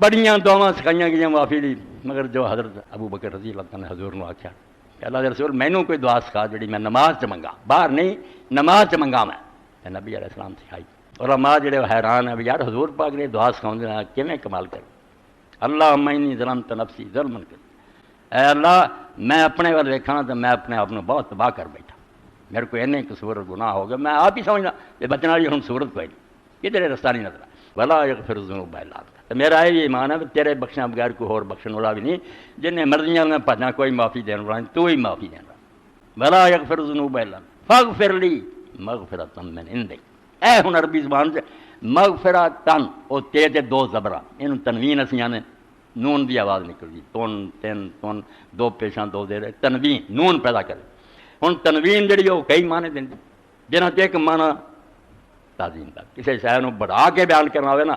بڑیاں دعاواں سکھائیاں گئیاں معافی دی، مگر جو حضرت ابو بکر رضی اللہ تعالیٰ نے حضور نے آخیا کہ اللہ دے رسول مینوں کوئی دعا سکھا جڑی میں نماز چ منگا، باہر نہیں نماز چ منگا میں نبی علیہ السلام سکھائی۔ علماء جڑے حیران ہیں یار حضور پاک نے دعا سکھاؤں دینا کیویں کمال کر، اللہم انی ظلمت نفسی ظلما کر، اے اللہ میں اپنے وال دیکھا تو میں اپنے آپ بہت تباہ کر بیٹھا، میرے کو اینے قصور گناہ ہو گیا، میں آپ ہی سمجھنا یہ بچنے والی ہوں صورت کوئی نہیں، کدھر رستہ نہیں نظر ولا یغفر الذنوب الا انت۔ تو میرا یہ ایمان ہے کہ تیرے بخشنا بغیر کوئی اور بخشن والا بھی نہیں، جن مرضیاں میں بھجنا کوئی معافی دین والا نہیں، تو ہی معافی دینا، ولا یغفر الذنوب الا انت فاغفر لی مغفرۃ من عندک۔ اے ہن عربی زبان سے مغفرۃ او تے تے دو زبراں اینوں تنوین اسیاں نے نون دی آواز نکلدی، تون تین تون دو پیشاں دو زیر تنوین نون پیدا کرے۔ ہن تنوین جڑی وہ کئی معنی دیندی، جنہاں تے ایک معنی تعظیم دا، کسی شے نوں بڑھا کے بیان کرنا ہوئے نا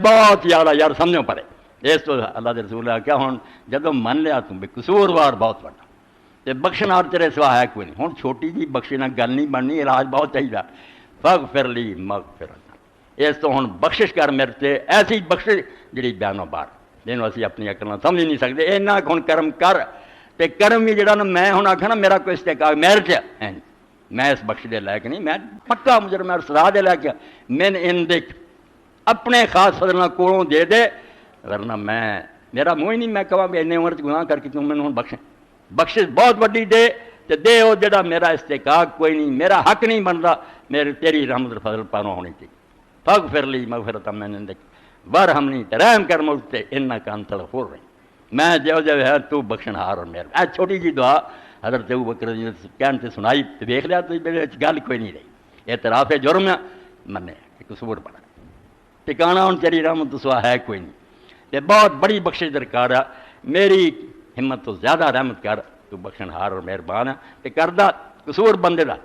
بہت زیادہ یار سمجھو پڑے، اس تو اللہ دے رسول نے کیا ہن جدوں من لیا تم بے قصوروار بہت بڑا تے بخشنا تیرے سوا ہے کوئی نہیں، ہن چھوٹی جی بخشنا گل نہیں بننی، علاج بہت چاہیے، فاغفر لی مغفرۃ، اس تو ہن بخشش کر میرے تے ایسی بخشش جڑی بیانوں بار جنہوں اسی اپنی عقل نال سمجھ نہیں سکتے، اینا ہن کرم کر تے کرم بھی جڑا نا میں ہن آکھاں نا میرا کوئی استحقاق میرے چ ہے نہیں، میں اس بخش دے لائق نہیں، میں پکا مجرم ہے سزا دے لائق من عندک، اپنے خاص فضل نال کولوں دے دے، ورنہ میں میرا منہ ہی نہیں میں کہاں بھی اینے عمر چ گناہ کر کے تم مینوں ہن بخشش بہت وڈی دے تے دے وہ جڑا میرا استحقاق کوئی نہیں، میرا حق نہیں بنتا، میرے تیری رحمت فضل پانوں ہونی چاہیے، فاغفر لی مغفرۃ من عندک وارحمنی رحم کر مجھ تے انک انت الغفور الرحیم، میں جو ہے تو بخشن ہار اور مہربان۔ اے چھوٹی جی دعا حضرت ابو بکر نے کہن تے سنائی تے دیکھ لیا تو میرے وچ گل کوئی نہیں رہی، اعتراف جرم منے کہ قصور بڑا ٹھکانہ ہن تیری رحمت تو سوا ہے کوئی نہیں، تے بہت بڑی بخشش درکار ہے، میری ہمت تو زیادہ رحمت کر، تو بخشن ہار اور مہربان ہے، تے کردہ قصور بندے دا